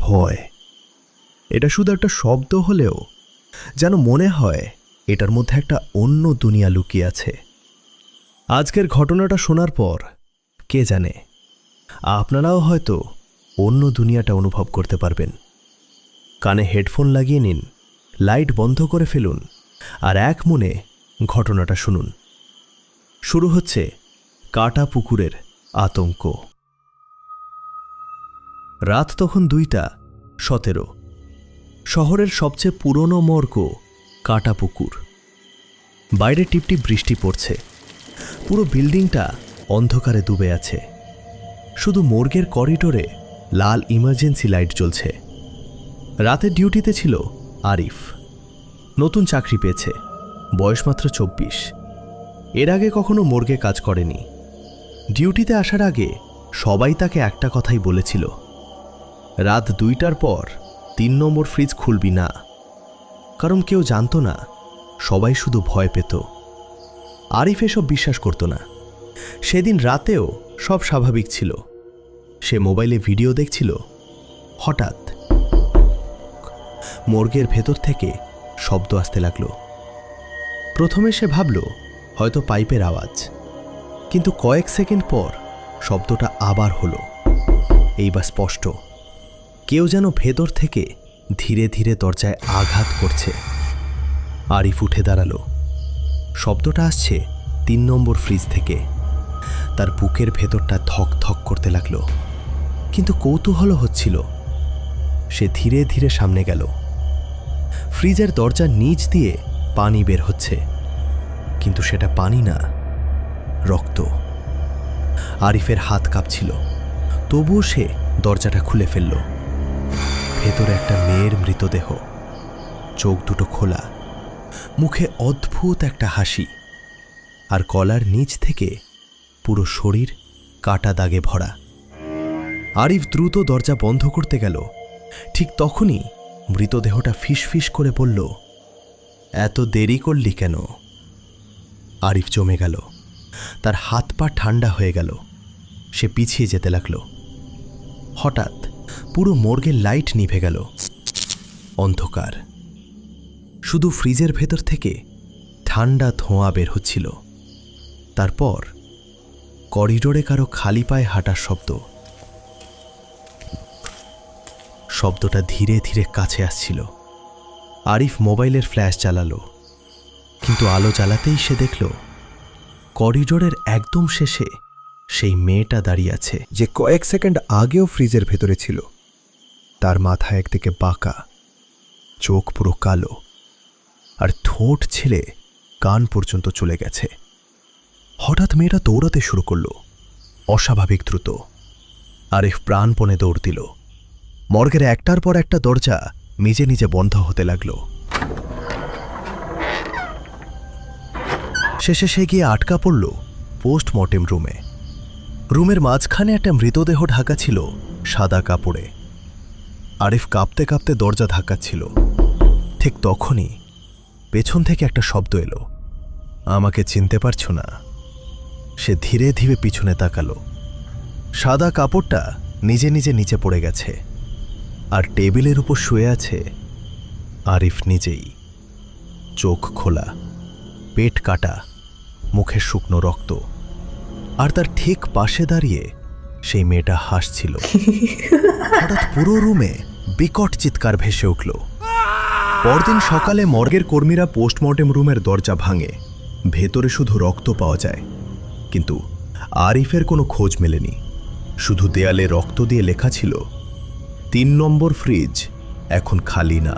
ভয়। এটা শুধু একটা শব্দ হলেও যেন মনে হয় এটার মধ্যে একটা অন্য দুনিয়া লুকিয়ে আছে। আজকের ঘটনাটা শোনার পর কে জানে আপনারাও হয়তো অন্য দুনিয়াটা অনুভব করতে পারবেন। কানে হেডফোন লাগিয়ে নিন, লাইট বন্ধ করে ফেলুন, আর এক মনে ঘটনাটা শুনুন। শুরু হচ্ছে কাটা পুকুরের আতঙ্ক। রাত তখন 2:17। শহরের সবচেয়ে পুরনো মর্গ কাটা পুকুর। বাইরে টিপটিপ বৃষ্টি পড়ছে, পুরো বিল্ডিংটা অন্ধকারে ডুবে আছে। শুধু মর্গের করিডোরে লাল ইমার্জেন্সি লাইট জ্বলছে। রাতের ডিউটিতে ছিল আরিফ। নতুন চাকরি পেয়েছে, বয়স মাত্র 24। এর আগে কখনো মর্গে কাজ করেনি। ডিউটিতে আসার আগে সবাই তাকে একটা কথাই বলেছিল, রাত 2টার পর 3 নম্বর ফ্রিজ খুলবি না। কারণ কেউ জানত না, সবাই শুধু ভয় পেত। আরিফ এসব বিশ্বাস করত না। সেদিন রাতেও সব স্বাভাবিক ছিল। সে মোবাইলে ভিডিও দেখছিল। হঠাৎ মর্গের ভেতর থেকে শব্দ আসতে লাগলো। প্রথমে সে ভাবল হয়তো পাইপের আওয়াজ, কিন্তু কয়েক সেকেন্ড পর শব্দটা আবার হলো। এইবার স্পষ্ট, কেউ যেন ভেতর থেকে ধীরে ধীরে দরজায় আঘাত করছে। আরিফ উঠে দাঁড়ালো। শব্দটা আসছে 3 নম্বর ফ্রিজ থেকে। তার বুকের ভেতরটা ধক ধক করতে লাগলো, কিন্তু কৌতূহল হচ্ছিল। সে ধীরে ধীরে সামনে গেল। ফ্রিজের দরজার নিচ দিয়ে পানি বের হচ্ছে, কিন্তু সেটা পানি না, রক্ত। আরিফের হাত কাঁপছিল, তবুও সে দরজাটা খুলে ফেলল। ভেতরে একটা মেয়ের মৃতদেহ, চোখ দুটো খোলা, মুখে অদ্ভুত একটা হাসি, আর গলার নিচ থেকে পুরো শরীর কাটা দাগে ভরা। আরিফ দ্রুত দরজা বন্ধ করতে গেল। ঠিক তখনই মৃতদেহটা ফিসফিস করে বলল, এত দেরি করলি কেন? আরিফ জমে গেল। তার হাত পা ঠান্ডা হয়ে গেল। সে পিছিয়ে যেতে লাগল। হঠাৎ পুরো মর্গের লাইট নিভে গেল। অন্ধকার। শুধু ফ্রিজের ভেতর থেকে ঠান্ডা ধোঁয়া বের হচ্ছিল। তারপর করিডোরে কারো খালি পায়ে হাঁটার শব্দ। শব্দটা ধীরে ধীরে কাছে আসছিল। আরিফ মোবাইলের ফ্ল্যাশ জ্বালালো, কিন্তু আলো জ্বালাতেই সে দেখল করিডোরের একদম শেষে সেই মেয়েটা দাঁড়িয়ে আছে, যে কয়েক সেকেন্ড আগেও ফ্রিজের ভেতরে ছিল। তার মাথা একদিকে বাঁকা, চোখ পুরো কালো, আর ঠোঁট ছেলে কান পর্যন্ত চলে গেছে। হঠাৎ মেয়েটা দৌড়াতে শুরু করল, অস্বাভাবিক দ্রুত। আরিফ প্রাণপণে দৌড় দিল। মর্গের একটার পর একটা দরজা নিজে নিজে বন্ধ হতে লাগল। শেষে সে গিয়ে আটকা পড়ল পোস্টমর্টেম রুমে। রুমের মাঝখানে একটা মৃতদেহ ঢাকা ছিল সাদা কাপড়ে। আরিফ কাঁপতে কাঁপতে দরজা ধাক্কাচ্ছিল। ঠিক তখনই পেছন থেকে একটা শব্দ এলো, আমাকে চিনতে পারছো না? সে ধীরে ধীরে পিছনে তাকালো। সাদা কাপড়টা নিজে নিজে নিচে পড়ে গেছে, আর টেবিলের উপর শুয়ে আছে আরিফ নিজেই। চোখ খোলা, পেট কাটা, মুখে শুকনো রক্ত, আর তার ঠিক পাশে দাঁড়িয়ে সেই মেয়েটা হাসছিল। হঠাৎ পুরো রুমে বিকট চিৎকার ভেসে উঠল। পরদিন সকালে মর্গের কর্মীরা পোস্টমর্টেম রুমের দরজা ভাঙে। ভেতরে শুধু রক্ত পাওয়া যায়, কিন্তু আরিফের কোনো খোঁজ মেলেনি। শুধু দেয়ালে রক্ত দিয়ে লেখা ছিল, 3 নম্বর ফ্রিজ এখন খালি না।